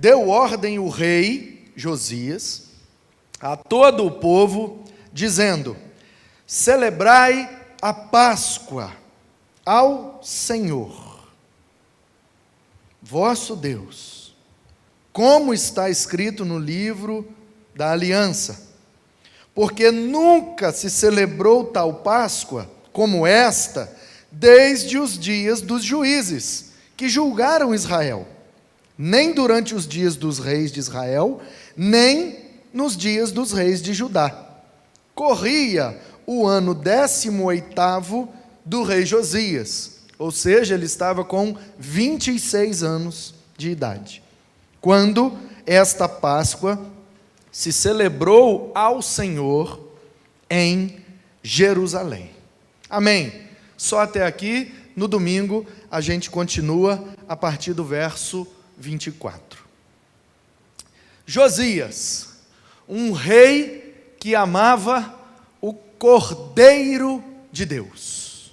deu ordem o rei Josias a todo o povo, dizendo: celebrai a Páscoa ao Senhor, vosso Deus, como está escrito no livro da aliança, porque nunca se celebrou tal Páscoa como esta, desde os dias dos juízes, que julgaram Israel, nem durante os dias dos reis de Israel, nem nos dias dos reis de Judá. Corria o ano 18º do rei Josias, ou seja, ele estava com 26 anos de idade, quando esta Páscoa se celebrou ao Senhor em Jerusalém. Amém. Só até aqui. No domingo a gente continua a partir do verso 24. Josias, um rei que amava o Cordeiro de Deus.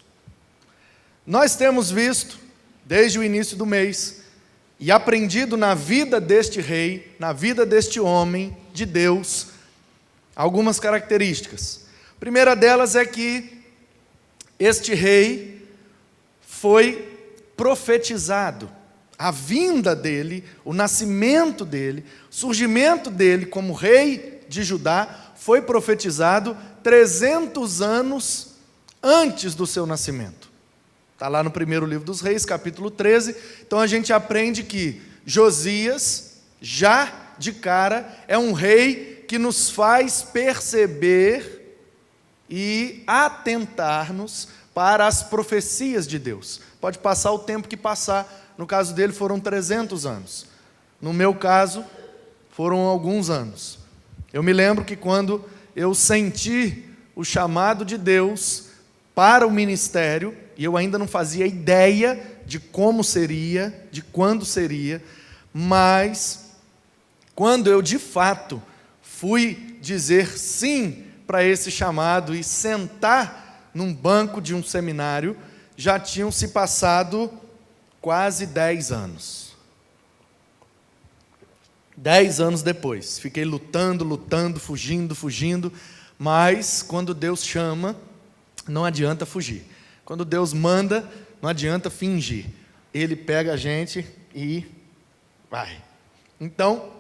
Nós temos visto, desde o início do mês, e aprendido na vida deste rei, na vida deste homem de Deus, algumas características. A primeira delas é que este rei foi profetizado. A vinda dele, o nascimento dele, o surgimento dele como rei de Judá, foi profetizado 300 anos antes do seu nascimento. Está lá no primeiro livro dos Reis, capítulo 13. Então a gente aprende que Josias, já de cara, é um rei que nos faz perceber e atentar-nos para as profecias de Deus. Pode passar o tempo que passar, no caso dele foram 300 anos. No meu caso, foram alguns anos. Eu me lembro que quando eu senti o chamado de Deus para o ministério, e eu ainda não fazia ideia de como seria, de quando seria, mas quando eu de fato fui dizer sim para esse chamado e sentar num banco de um seminário, já tinham se passado quase 10 anos. 10 anos depois, fiquei lutando, fugindo, mas quando Deus chama, não adianta fugir. Quando Deus manda, não adianta fingir. Ele pega a gente e vai. Então,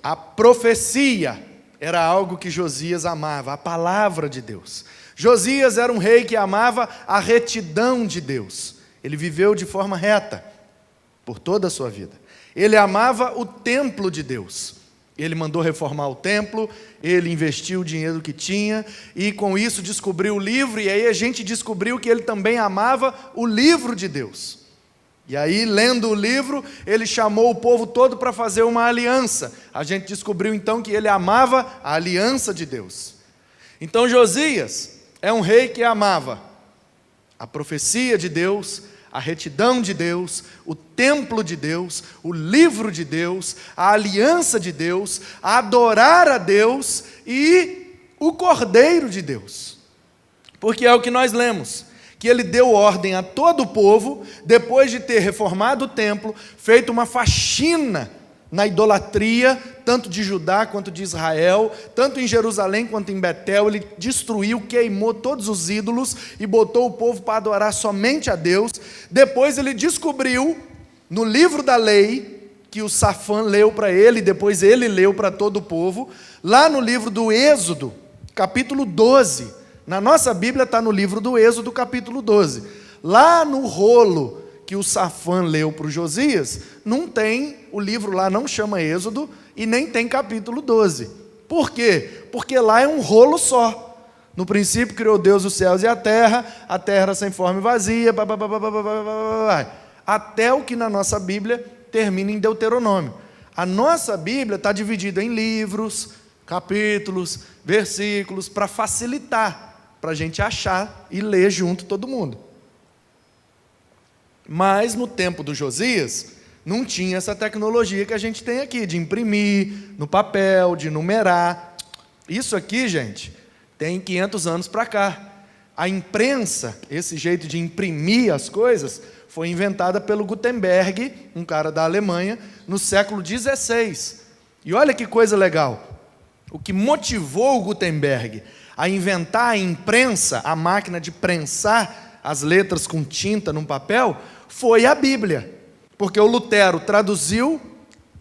a profecia era algo que Josias amava, a palavra de Deus. Josias era um rei que amava a retidão de Deus. Ele viveu de forma reta por toda a sua vida. Ele amava o templo de Deus. Ele mandou reformar o templo, ele investiu o dinheiro que tinha, e com isso descobriu o livro, e aí a gente descobriu que ele também amava o livro de Deus. E aí, lendo o livro, ele chamou o povo todo para fazer uma aliança. A gente descobriu então que ele amava a aliança de Deus. Então Josias é um rei que amava a profecia de Deus, a retidão de Deus, o templo de Deus, o livro de Deus, a aliança de Deus, a adorar a Deus e o Cordeiro de Deus. Porque é o que nós lemos, que ele deu ordem a todo o povo, depois de ter reformado o templo, feito uma faxina na idolatria, tanto de Judá quanto de Israel, tanto em Jerusalém quanto em Betel. Ele destruiu, queimou todos os ídolos e botou o povo para adorar somente a Deus. Depois ele descobriu, no livro da lei, que o Safã leu para ele, depois ele leu para todo o povo, lá no livro do Êxodo, capítulo 12, na nossa Bíblia está no livro do Êxodo, capítulo 12, lá no rolo que o Safã leu para o Josias, não tem, o livro lá não chama Êxodo e nem tem capítulo 12. Por quê? Porque lá é um rolo só. No princípio criou Deus os céus e a terra era sem forma e vazia, até o que na nossa Bíblia termina em Deuteronômio. A nossa Bíblia está dividida em livros, capítulos, versículos, para facilitar, para a gente achar e ler junto todo mundo. Mas no tempo do Josias, não tinha essa tecnologia que a gente tem aqui, de imprimir no papel, de numerar. Isso aqui, gente, tem 500 anos para cá. A imprensa, esse jeito de imprimir as coisas, foi inventada pelo Gutenberg, um cara da Alemanha, no século XVI. E olha que coisa legal. O que motivou o Gutenberg a inventar a imprensa, a máquina de prensar as letras com tinta num papel, foi a Bíblia. Porque o Lutero traduziu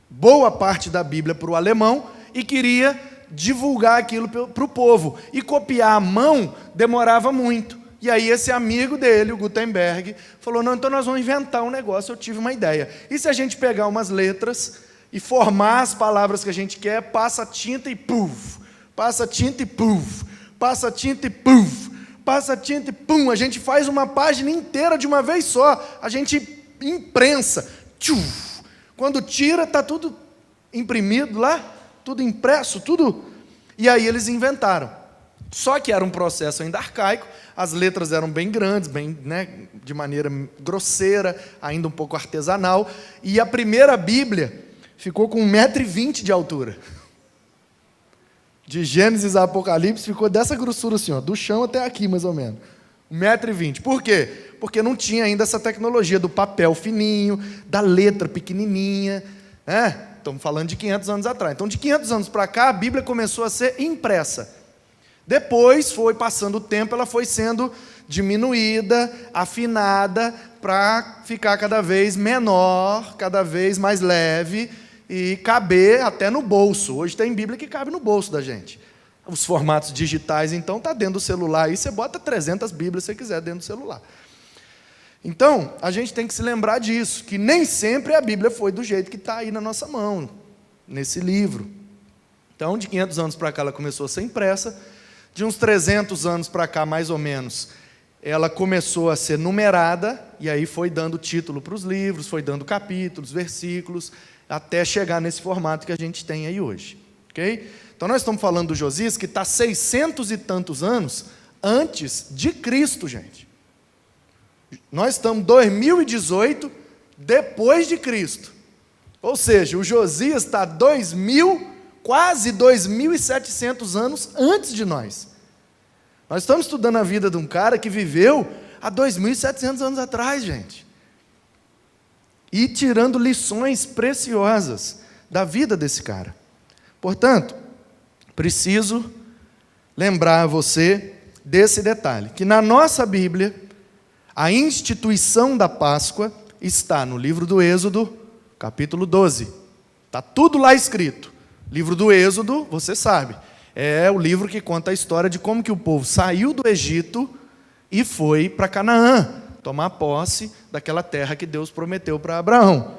boa parte da Bíblia para o alemão e queria divulgar aquilo para o povo. E copiar à mão demorava muito. E aí esse amigo dele, o Gutenberg, falou, não, então nós vamos inventar um negócio, eu tive uma ideia. E se a gente pegar umas letras e formar as palavras que a gente quer, passa tinta e puf, passa tinta e puf, passa tinta e puf, passa tinta e pum, a gente faz uma página inteira de uma vez só, a gente imprensa, tchuf. Quando tira, está tudo imprimido lá, tudo impresso, tudo. E aí eles inventaram. Só que era um processo ainda arcaico, as letras eram bem grandes, bem, de maneira grosseira, ainda um pouco artesanal, e a primeira Bíblia ficou com 1,20 m de altura. De Gênesis a Apocalipse ficou dessa grossura assim, ó, do chão até aqui mais ou menos. 1,20 m. Por quê? Porque não tinha ainda essa tecnologia do papel fininho, da letra pequenininha, Estamos falando de 500 anos atrás. Então, de 500 anos para cá, a Bíblia começou a ser impressa. Depois, foi passando o tempo, ela foi sendo diminuída, afinada, para ficar cada vez menor, cada vez mais leve e caber até no bolso. Hoje tem Bíblia que cabe no bolso da gente. Os formatos digitais, então, está dentro do celular. Aí você bota 300 Bíblias, se você quiser, dentro do celular. Então, a gente tem que se lembrar disso, que nem sempre a Bíblia foi do jeito que está aí na nossa mão, nesse livro. Então, de 500 anos para cá, ela começou a ser impressa. De uns 300 anos para cá, mais ou menos, ela começou a ser numerada, e aí foi dando título para os livros, foi dando capítulos, versículos, até chegar nesse formato que a gente tem aí hoje. Ok? Então, nós estamos falando do Josias, que está 600 e tantos anos antes de Cristo, gente. Nós estamos em 2018, depois de Cristo. Ou seja, o Josias está quase 2.700 anos antes de nós. Nós estamos estudando a vida de um cara que viveu há 2.700 anos atrás, gente. E tirando lições preciosas da vida desse cara. Portanto, preciso lembrar a você desse detalhe, que na nossa Bíblia, a instituição da Páscoa está no livro do Êxodo, capítulo 12. Está tudo lá escrito. Livro do Êxodo, você sabe, é o livro que conta a história de como que o povo saiu do Egito e foi para Canaã, tomar posse daquela terra que Deus prometeu para Abraão.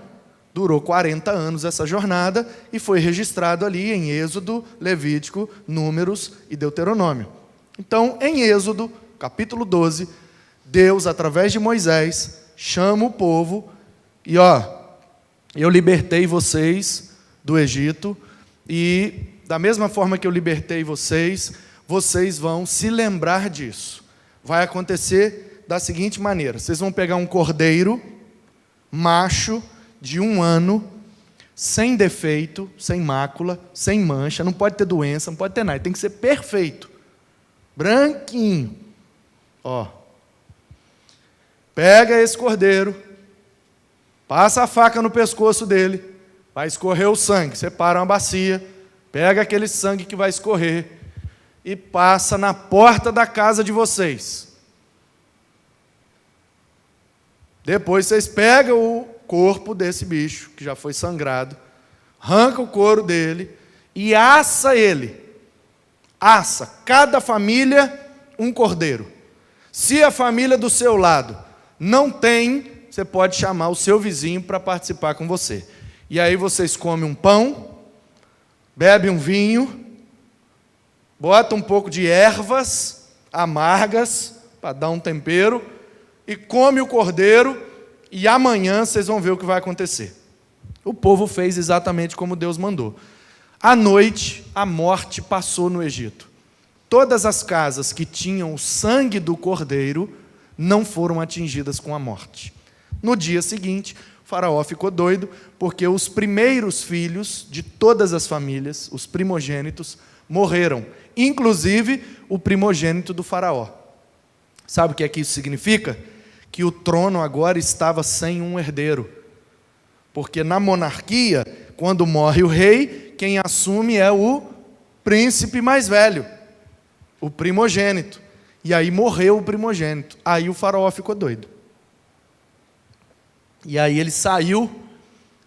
Durou 40 anos essa jornada e foi registrado ali em Êxodo, Levítico, Números e Deuteronômio. Então, em Êxodo, capítulo 12, Deus, através de Moisés, chama o povo e, eu libertei vocês do Egito e, da mesma forma que eu libertei vocês, vocês vão se lembrar disso. Vai acontecer da seguinte maneira: vocês vão pegar um cordeiro macho de 1 ano, sem defeito, sem mácula, sem mancha, não pode ter doença, não pode ter nada, tem que ser perfeito, branquinho. Pega esse cordeiro, passa a faca no pescoço dele, vai escorrer o sangue, separa uma bacia, pega aquele sangue que vai escorrer e passa na porta da casa de vocês. Depois vocês pegam o corpo desse bicho, que já foi sangrado, arranca o couro dele e assa ele. Assa, cada família, um cordeiro. Se a família do seu lado não tem, você pode chamar o seu vizinho para participar com você. E aí vocês comem um pão, bebem um vinho, botam um pouco de ervas amargas, para dar um tempero, e come o cordeiro, e amanhã vocês vão ver o que vai acontecer. O povo fez exatamente como Deus mandou. À noite, a morte passou no Egito. Todas as casas que tinham o sangue do cordeiro não foram atingidas com a morte. No dia seguinte, o faraó ficou doido, porque os primeiros filhos de todas as famílias, os primogênitos, morreram, inclusive o primogênito do faraó. Sabe o que isso significa? que o trono agora estava sem um herdeiro. Porque na monarquia, quando morre o rei, quem assume é o príncipe mais velho, o primogênito. E aí morreu o primogênito. Aí o faraó ficou doido. E aí ele saiu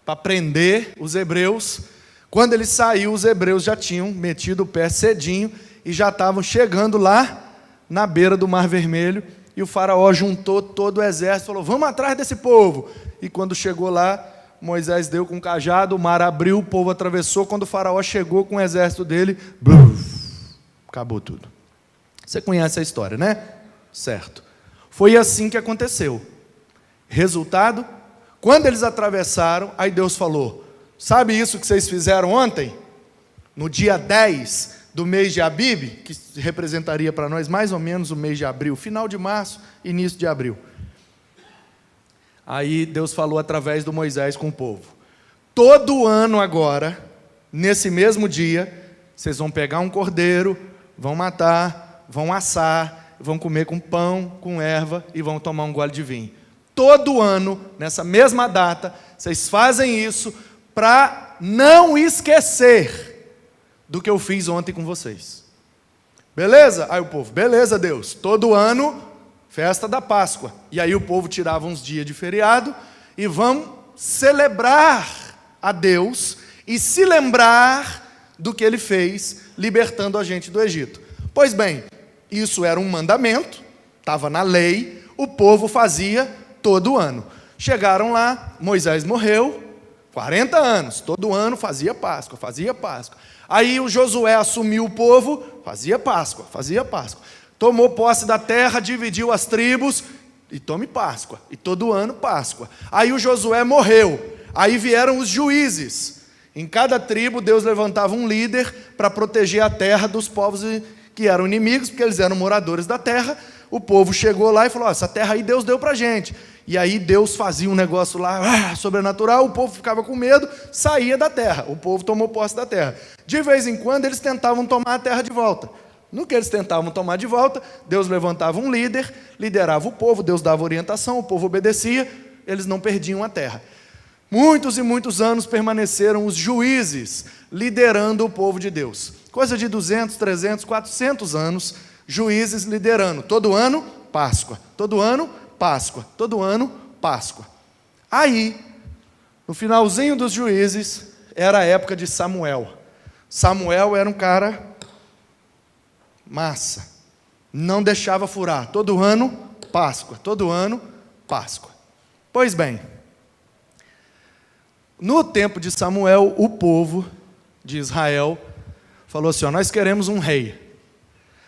para prender os hebreus. Quando ele saiu, os hebreus já tinham metido o pé cedinho e já estavam chegando lá na beira do Mar Vermelho. E o faraó juntou todo o exército e falou: vamos atrás desse povo. E quando chegou lá, Moisés deu com o cajado, o mar abriu, o povo atravessou. Quando o faraó chegou com o exército dele, acabou tudo. Você conhece a história, né? Certo. Foi assim que aconteceu. Resultado, quando eles atravessaram, aí Deus falou: sabe isso que vocês fizeram ontem? No dia 10 do mês de Abib, que representaria para nós mais ou menos o mês de abril, final de março, início de abril. Aí Deus falou através do Moisés com o povo: todo ano agora, nesse mesmo dia, vocês vão pegar um cordeiro, vão matar, vão assar, vão comer com pão, com erva e vão tomar um gole de vinho. Todo ano, nessa mesma data, vocês fazem isso para não esquecer do que eu fiz ontem com vocês. Beleza? Aí o povo: beleza, Deus. Todo ano, festa da Páscoa. E aí o povo tirava uns dias de feriado e vamos celebrar a Deus e se lembrar do que Ele fez libertando a gente do Egito. Pois bem, isso era um mandamento, estava na lei, o povo fazia todo ano. Chegaram lá, Moisés morreu, 40 anos, todo ano fazia Páscoa, fazia Páscoa. Aí o Josué assumiu o povo, fazia Páscoa, fazia Páscoa. Tomou posse da terra, dividiu as tribos, e tome Páscoa. E todo ano Páscoa. Aí o Josué morreu. Aí vieram os juízes. Em cada tribo, Deus levantava um líder para proteger a terra dos povos que eram inimigos, porque eles eram moradores da terra. O povo chegou lá e falou: essa terra aí Deus deu para a gente. E aí Deus fazia um negócio lá sobrenatural, o povo ficava com medo, saía da terra. O povo tomou posse da terra. De vez em quando eles tentavam tomar a terra de volta. No que eles tentavam tomar de volta, Deus levantava um líder, liderava o povo, Deus dava orientação, o povo obedecia, eles não perdiam a terra. Muitos e muitos anos permaneceram os juízes liderando o povo de Deus. Coisa de 200, 300, 400 anos, juízes liderando. Todo ano, Páscoa. Todo ano, Páscoa. Todo ano, Páscoa. Aí, no finalzinho dos juízes, era a época de Samuel. Samuel era um cara massa. Não deixava furar. Todo ano, Páscoa. Todo ano, Páscoa. Pois bem, no tempo de Samuel, o povo de Israel falou assim: nós queremos um rei.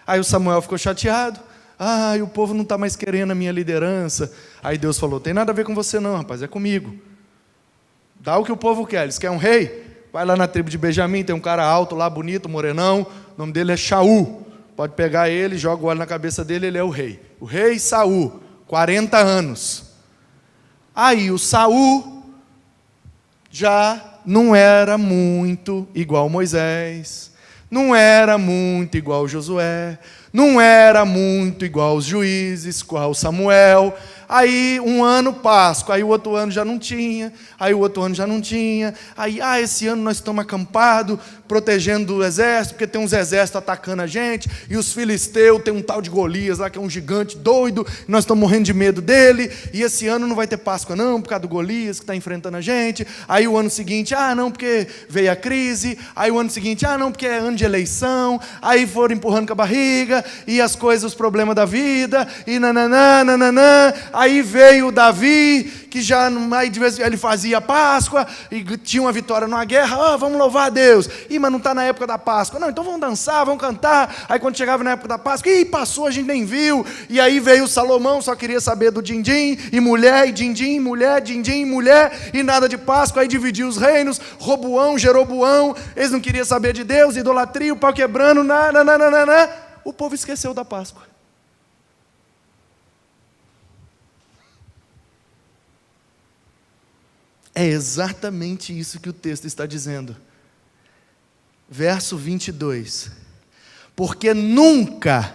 Aí o Samuel ficou chateado. O povo não está mais querendo a minha liderança. Aí Deus falou: tem nada a ver com você não, rapaz, é comigo. Dá o que o povo quer. Eles querem um rei? Vai lá na tribo de Benjamim, tem um cara alto lá, bonito, morenão. O nome dele é Shaul. Pode pegar ele, joga o óleo na cabeça dele, ele é o rei. O rei Saul, 40 anos. Aí o Saul já não era muito igual Moisés, não era muito igual Josué, não era muito igual os juízes, igual Samuel. Aí um ano Páscoa, aí o outro ano já não tinha, aí o outro ano já não tinha. Aí, esse ano nós estamos acampados, protegendo o exército, porque tem uns exércitos atacando a gente, e os filisteus, tem um tal de Golias lá, que é um gigante doido, nós estamos morrendo de medo dele, e esse ano não vai ter Páscoa não, por causa do Golias que está enfrentando a gente. Aí o ano seguinte, não, porque veio a crise. Aí o ano seguinte, não, porque é ano de eleição. Aí foram empurrando com a barriga, e as coisas, os problemas da vida, e nananã, nananã. Aí veio o Davi, que já aí de vez ele fazia Páscoa, e tinha uma vitória numa guerra. Vamos louvar a Deus. Mas não está na época da Páscoa. Não, então vamos dançar, vamos cantar. Aí quando chegava na época da Páscoa, passou, a gente nem viu. E aí veio o Salomão, só queria saber do din-din, e mulher, e din-din, mulher, din-din, mulher, e nada de Páscoa. Aí dividiu os reinos, Roboão, Jeroboão, eles não queriam saber de Deus, idolatria, o pau quebrando, nananana. O povo esqueceu da Páscoa. É exatamente isso que o texto está dizendo. Verso 22. Porque nunca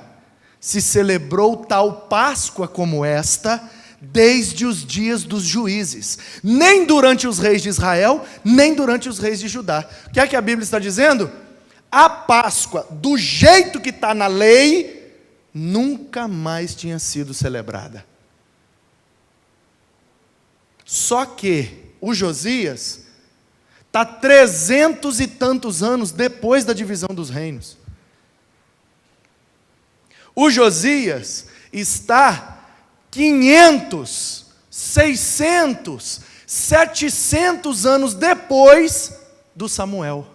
se celebrou tal Páscoa como esta, desde os dias dos juízes, nem durante os reis de Israel, nem durante os reis de Judá. O que é que a Bíblia está dizendo? A Páscoa, do jeito que está na lei, nunca mais tinha sido celebrada. Só que o Josias está 300 e tantos anos depois da divisão dos reinos. O Josias está 500, 600, 700 anos depois do Samuel.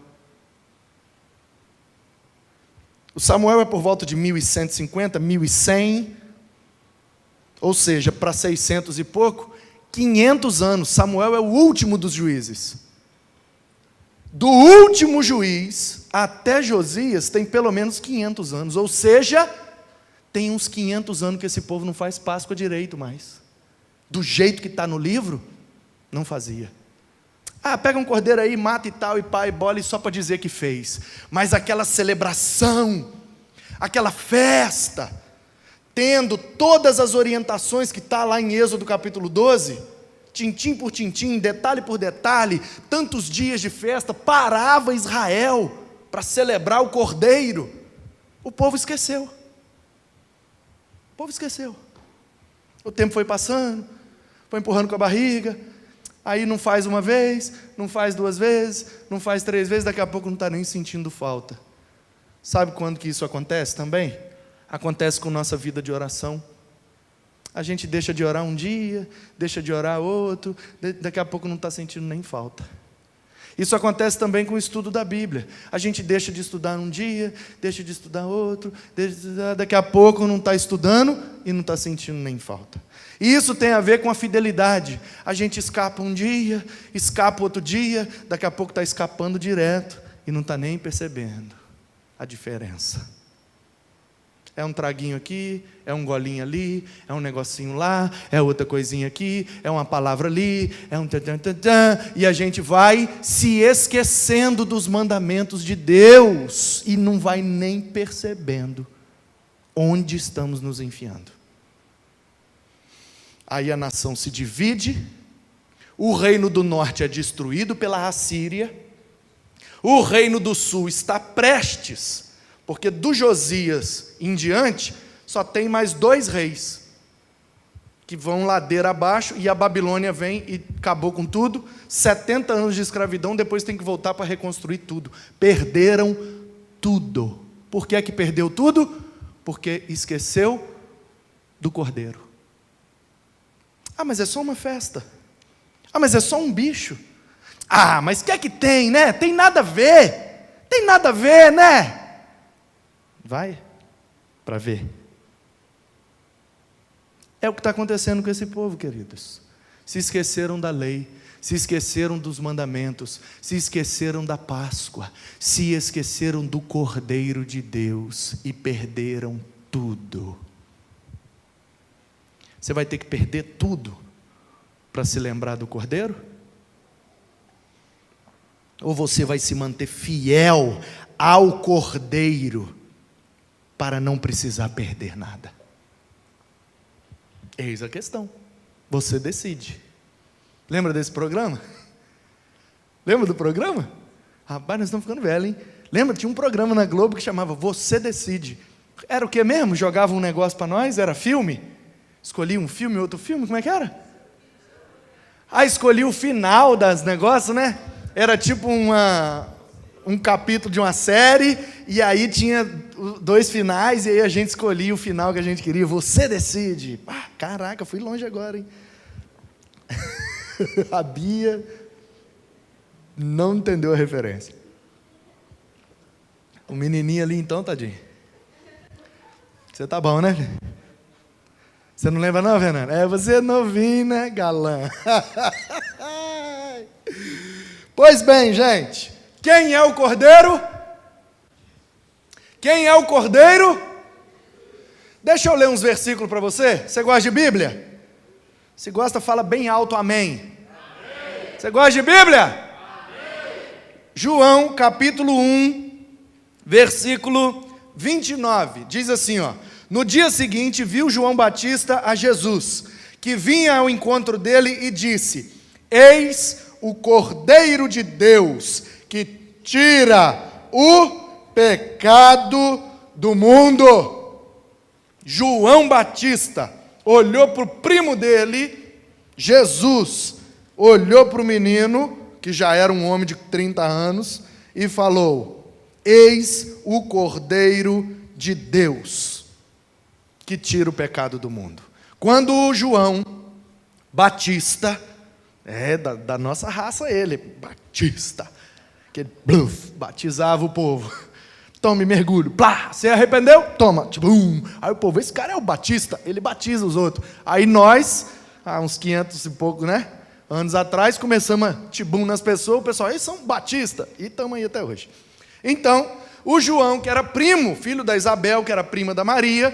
O Samuel é por volta de 1150, 1100, ou seja, para 600 e pouco, 500 anos. Samuel é o último dos juízes. Do último juiz até Josias tem pelo menos 500 anos, ou seja, tem uns 500 anos que esse povo não faz Páscoa direito mais. Do jeito que está no livro, não fazia. Pega um cordeiro aí, mata e tal, e pá, e bola, e só para dizer que fez. Mas aquela celebração, aquela festa, tendo todas as orientações que está lá em Êxodo capítulo 12, tintim por tintim, detalhe por detalhe, tantos dias de festa, parava Israel para celebrar o cordeiro. O povo esqueceu. O povo esqueceu. O tempo foi passando, foi empurrando com a barriga, aí não faz uma vez, não faz duas vezes, não faz três vezes, daqui a pouco não está nem sentindo falta. Sabe quando que isso acontece também? Acontece com nossa vida de oração. A gente deixa de orar um dia, deixa de orar outro, daqui a pouco não está sentindo nem falta. Isso acontece também com o estudo da Bíblia. A gente deixa de estudar um dia, deixa de estudar outro, daqui a pouco não está estudando e não está sentindo nem falta. E isso tem a ver com a fidelidade. A gente escapa um dia, escapa outro dia, daqui a pouco está escapando direto e não está nem percebendo a diferença. É um traguinho aqui, é um golinho ali, é um negocinho lá, é outra coisinha aqui, é uma palavra ali, é um tantantantã, e a gente vai se esquecendo dos mandamentos de Deus e não vai nem percebendo onde estamos nos enfiando. Aí a nação se divide, o reino do norte é destruído pela Assíria, o reino do sul está prestes, porque do Josias em diante, só tem mais 2 reis, que vão ladeira abaixo, e a Babilônia vem e acabou com tudo, 70 anos de escravidão, depois tem que voltar para reconstruir tudo. Perderam tudo. Por que é que perdeu tudo? Porque esqueceu do cordeiro. Mas é só uma festa. Mas é só um bicho. Mas o que é que tem, né? Tem nada a ver. Tem nada a ver, né? Vai para ver. É o que está acontecendo com esse povo, queridos. Se esqueceram da lei, se esqueceram dos mandamentos, se esqueceram da Páscoa, se esqueceram do Cordeiro de Deus e perderam tudo. Você vai ter que perder tudo para se lembrar do Cordeiro? Ou você vai se manter fiel ao Cordeiro para não precisar perder nada? Eis a questão. Você decide. Lembra desse programa? Lembra do programa? Rapaz, nós estamos ficando velhos, hein? Lembra? Tinha um programa na Globo que chamava Você Decide. Era o que mesmo? Jogava um negócio para nós? Era filme? Escolhia um filme, outro filme? Como é que era? Escolhia o final das negócios, né? Era tipo um capítulo de uma série, e aí tinha 2 finais, e aí a gente escolhia o final que a gente queria. Você decide. Caraca, fui longe agora, hein? A Bia não entendeu a referência. O menininho ali então, tadinho. Você tá bom, né? Você não lembra não, Fernando? Você é novinho, né, galã? Pois bem, gente, quem é o Cordeiro? Quem é o Cordeiro? Deixa eu ler uns versículos para você. Você gosta de Bíblia? Se gosta, fala bem alto, amém. Amém. Você gosta de Bíblia? Amém. João, capítulo 1, versículo 29, diz assim, No dia seguinte, viu João Batista a Jesus, que vinha ao encontro dele e disse: Eis o Cordeiro de Deus, que tira o pecado do mundo. João Batista olhou para o primo dele, Jesus, olhou para o menino, que já era um homem de 30 anos, e falou: Eis o Cordeiro de Deus, que tira o pecado do mundo. Quando o João Batista, da nossa raça ele, Batista, que batizava o povo. Tome mergulho, plá, você arrependeu? Toma, tibum. Aí o povo, esse cara é o Batista, ele batiza os outros. Aí nós, há uns 500 e pouco, anos atrás, começamos a tibum nas pessoas, o pessoal, eles são Batista, e estamos aí até hoje. Então, o João, que era primo, filho da Isabel, que era prima da Maria,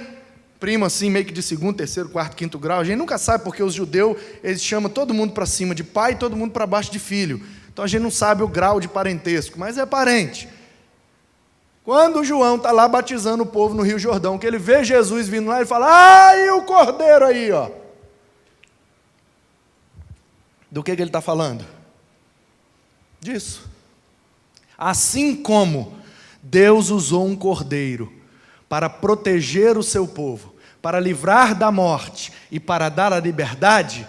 primo assim, meio que de segundo, terceiro, quarto, quinto grau, a gente nunca sabe porque os judeus, eles chamam todo mundo para cima de pai e todo mundo para baixo de filho. Então a gente não sabe o grau de parentesco, mas é parente. Quando o João está lá batizando o povo no Rio Jordão, que ele vê Jesus vindo lá, ele fala: ai, o cordeiro aí, ó. Do que ele está falando? Disso. Assim como Deus usou um cordeiro para proteger o seu povo, para livrar da morte e para dar a liberdade,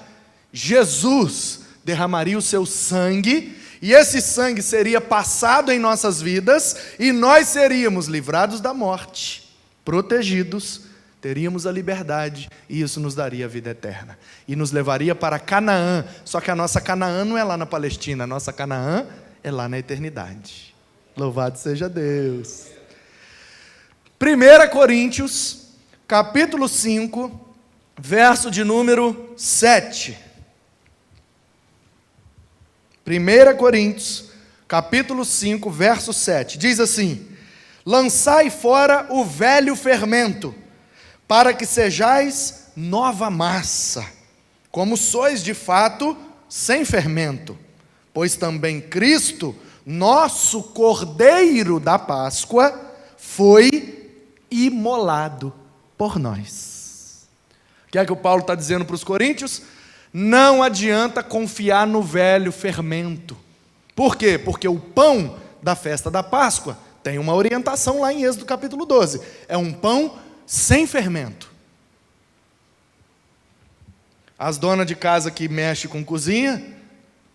Jesus derramaria o seu sangue, e esse sangue seria passado em nossas vidas, e nós seríamos livrados da morte, protegidos, teríamos a liberdade, e isso nos daria a vida eterna, e nos levaria para Canaã. Só que a nossa Canaã não é lá na Palestina, a nossa Canaã é lá na eternidade. Louvado seja Deus. 1 Coríntios, capítulo 5, verso de número 7. 1 Coríntios, capítulo 5, verso 7. Diz assim: lançai fora o velho fermento, para que sejais nova massa, como sois de fato sem fermento. Pois também Cristo, nosso Cordeiro da Páscoa, foi imolado por nós. O que é que o Paulo está dizendo para os coríntios? Não adianta confiar no velho fermento. Por quê? Porque o pão da festa da Páscoa tem uma orientação lá em Êxodo capítulo 12. É um pão sem fermento. As donas de casa que mexem com cozinha,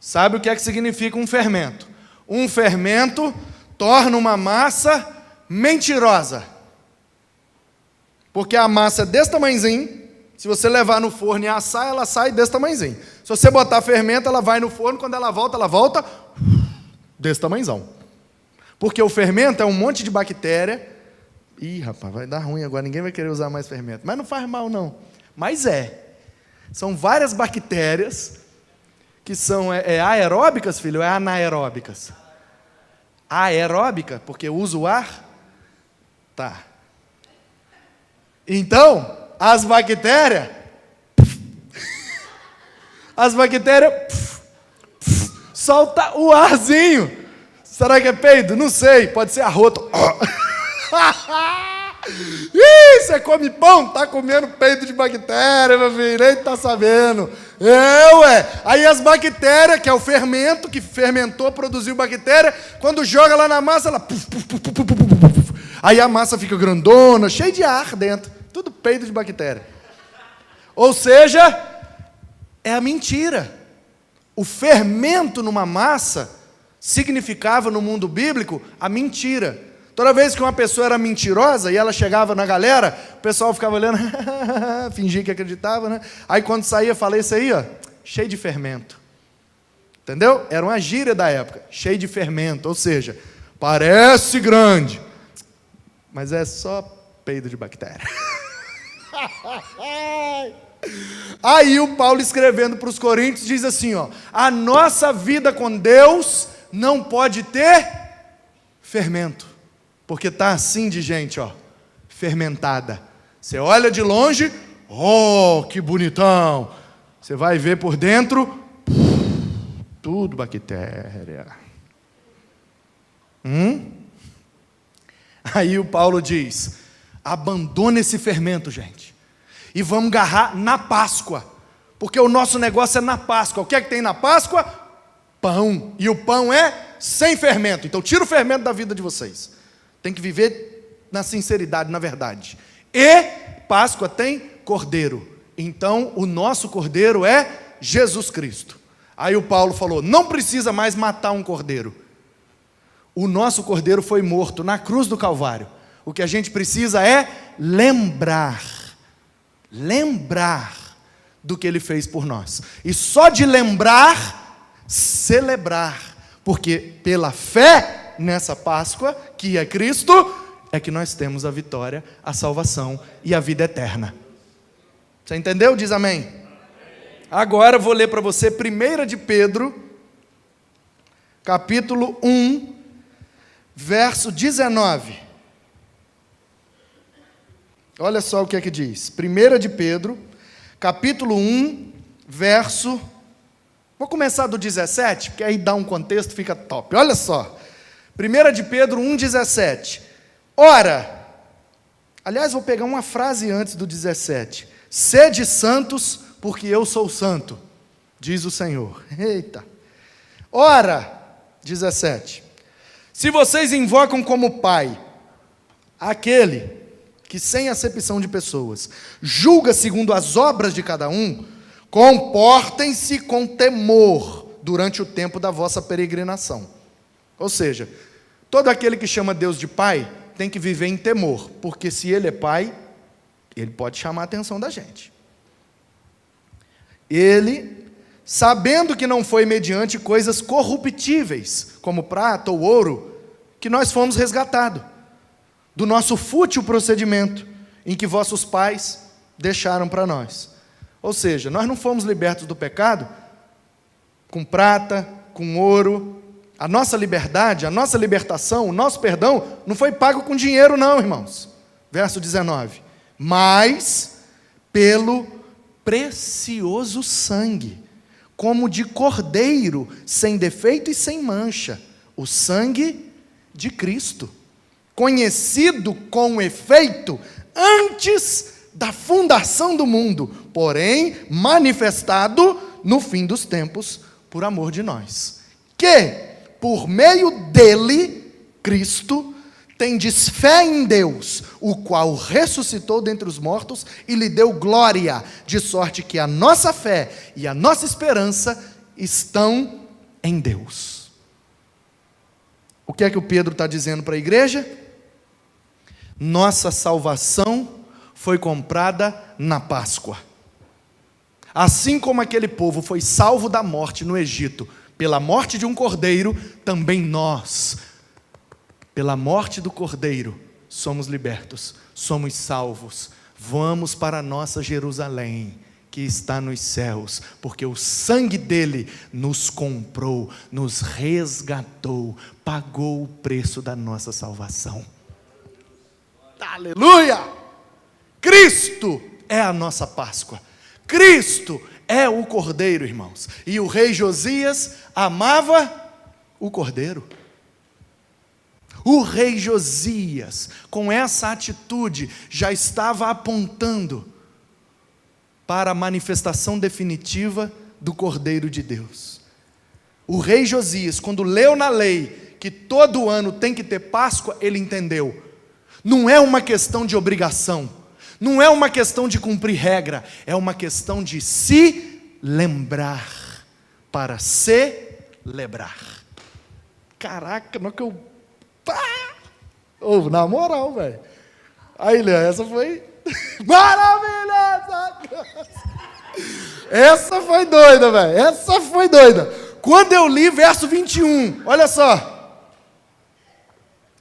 sabem o que é que significa um fermento. Um fermento torna uma massa mentirosa. Porque a massa é desse tamanhozinho, se você levar no forno e assar, ela sai desse tamanhozinho. Se você botar fermento, ela vai no forno, quando ela volta desse tamanhozão. Porque o fermento é um monte de bactéria. Ih, rapaz, vai dar ruim agora, ninguém vai querer usar mais fermento. Mas não faz mal, não. Mas são várias bactérias que são aeróbicas, filho, ou é anaeróbicas? Aeróbica, porque usa o ar? Tá. Então, as bactérias solta o arzinho. Será que é peido? Não sei, pode ser arroto. Ih, você come pão, tá comendo peido de bactéria, meu filho, nem tá sabendo. Aí as bactérias, que é o fermento, que fermentou, produziu bactéria, quando joga lá na massa, ela... Aí a massa fica grandona, cheia de ar dentro. Tudo peido de bactéria. Ou seja, é a mentira. O fermento numa massa significava, no mundo bíblico, a mentira. Toda vez que uma pessoa era mentirosa e ela chegava na galera, o pessoal ficava olhando, fingia que acreditava, né? Aí quando saía, falei isso aí, ó, cheio de fermento. Entendeu? Era uma gíria da época, cheio de fermento, ou seja, parece grande, mas é só peido de bactéria. Aí o Paulo, escrevendo para os coríntios, diz assim, ó: a nossa vida com Deus não pode ter fermento, porque está assim de gente, ó, fermentada. Você olha de longe, oh, que bonitão. Você vai ver por dentro, tudo bactéria. Aí o Paulo diz: abandona esse fermento, gente, e vamos agarrar na Páscoa, Porque o nosso negócio é na Páscoa. O que é que tem na Páscoa? Pão. E o pão é sem fermento. Então tira o fermento da vida de vocês. Tem que viver na sinceridade, na verdade. E Páscoa tem cordeiro. Então o nosso cordeiro é Jesus Cristo. Aí o Paulo falou, não precisa mais matar um cordeiro. O nosso cordeiro foi morto na cruz do Calvário. O que a gente precisa é lembrar do que Ele fez por nós. E só de lembrar, celebrar. Porque pela fé nessa Páscoa, que é Cristo, é que nós temos a vitória, a salvação e a vida eterna. Você entendeu? Diz amém. Agora eu vou ler para você 1 de Pedro, capítulo 1, verso 19. Olha só o que é que diz. 1 de Pedro, capítulo 1, verso... Vou começar do 17, porque aí dá um contexto, fica top. Olha só. 1 de Pedro 1, 17. Ora, aliás, vou pegar uma frase antes do 17. Sede santos, porque eu sou santo, diz o Senhor. Eita. Ora, 17. Se vocês invocam como Pai aquele que, sem acepção de pessoas, julga segundo as obras de cada um, comportem-se com temor durante o tempo da vossa peregrinação. Ou seja, todo aquele que chama Deus de Pai tem que viver em temor, porque se Ele é Pai, Ele pode chamar a atenção da gente. Ele, sabendo que não foi mediante coisas corruptíveis, como prata ou ouro, que nós fomos resgatados do nosso fútil procedimento em que vossos pais deixaram para nós. Ou seja, nós não fomos libertos do pecado com prata, com ouro. A nossa liberdade, a nossa libertação, o nosso perdão não foi pago com dinheiro não, irmãos. Verso 19. Mas pelo precioso sangue, como de cordeiro, sem defeito e sem mancha, o sangue de Cristo, conhecido com efeito antes da fundação do mundo, porém manifestado no fim dos tempos por amor de nós, que por meio dele, Cristo, tendes fé em Deus, o qual ressuscitou dentre os mortos e lhe deu glória, de sorte que a nossa fé e a nossa esperança estão em Deus. O que é que o Pedro está dizendo para a igreja? Nossa salvação foi comprada na Páscoa. Assim como aquele povo foi salvo da morte no Egito, pela morte de um cordeiro, também nós, pela morte do cordeiro, somos libertos, somos salvos. Vamos para a nossa Jerusalém, que está nos céus, porque o sangue dele nos comprou, nos resgatou, pagou o preço da nossa salvação. Aleluia! Cristo é a nossa Páscoa. Cristo é o Cordeiro, irmãos. E o rei Josias amava o Cordeiro. O rei Josias, com essa atitude, já estava apontando para a manifestação definitiva do Cordeiro de Deus. O rei Josias, quando leu na lei que todo ano tem que ter Páscoa, ele entendeu. Não é uma questão de obrigação, não é uma questão de cumprir regra, é uma questão de se lembrar, para celebrar. Caraca, não é que eu... na moral, velho. Aí, Léo, essa foi maravilhosa. Essa foi doida, velho. Essa foi doida. Quando eu li verso 21, olha só.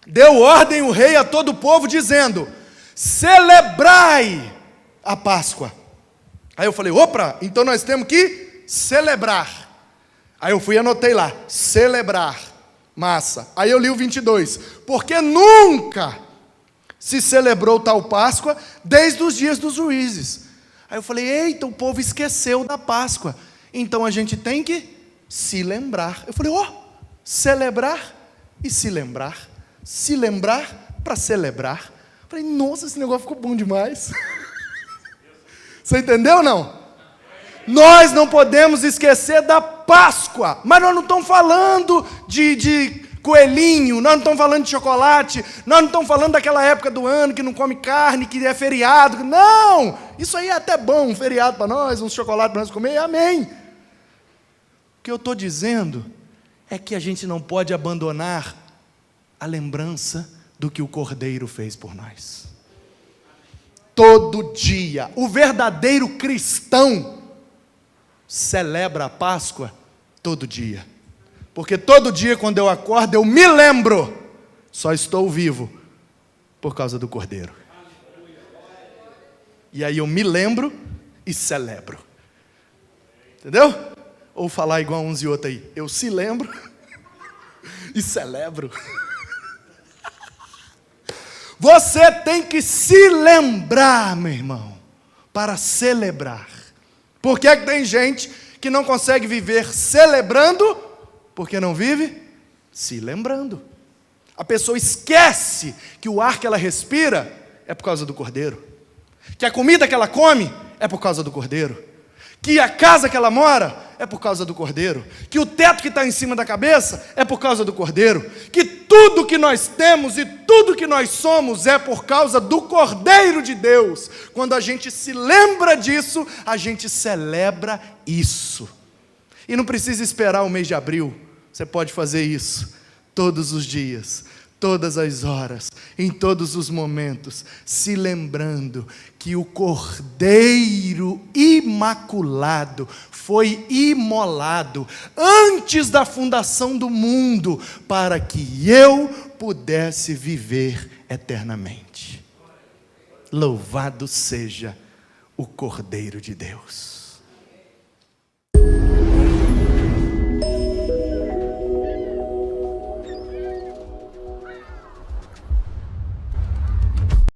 Deu ordem o rei a todo o povo, dizendo: celebrai a Páscoa. Aí eu falei, opa, então nós temos que celebrar. Aí eu fui e anotei lá, celebrar, massa. Aí eu li o 22, porque nunca se celebrou tal Páscoa desde os dias dos juízes. Aí eu falei, eita, o povo esqueceu da Páscoa, então a gente tem que se lembrar. Eu falei, celebrar e se lembrar. Se lembrar para celebrar. Eu falei, nossa, esse negócio ficou bom demais. Você entendeu ou não? Nós não podemos esquecer da Páscoa. Mas nós não estamos falando de coelhinho, nós não estamos falando de chocolate, nós não estamos falando daquela época do ano que não come carne, que é feriado. Não! Isso aí é até bom, um feriado para nós, um chocolate para nós comer, amém. O que eu estou dizendo é que a gente não pode abandonar a lembrança do que o Cordeiro fez por nós. Todo dia, o verdadeiro cristão celebra a Páscoa todo dia. Porque todo dia quando eu acordo eu me lembro, só estou vivo por causa do Cordeiro. E aí eu me lembro e celebro. Entendeu? Ou falar igual uns e outros aí, eu se lembro e celebro. Você tem que se lembrar, meu irmão, para celebrar. Por que tem gente que não consegue viver celebrando? Porque não vive se lembrando. A pessoa esquece que o ar que ela respira é por causa do Cordeiro. Que a comida que ela come é por causa do Cordeiro. Que a casa que ela mora é por causa do Cordeiro. Que o teto que está em cima da cabeça é por causa do Cordeiro. Que tudo que nós temos e tudo que nós somos é por causa do Cordeiro de Deus. Quando a gente se lembra disso, a gente celebra isso. E não precisa esperar o mês de abril. Você pode fazer isso todos os dias, todas as horas, em todos os momentos, se lembrando que o Cordeiro imaculado foi imolado antes da fundação do mundo, para que eu pudesse viver eternamente. Louvado seja o Cordeiro de Deus.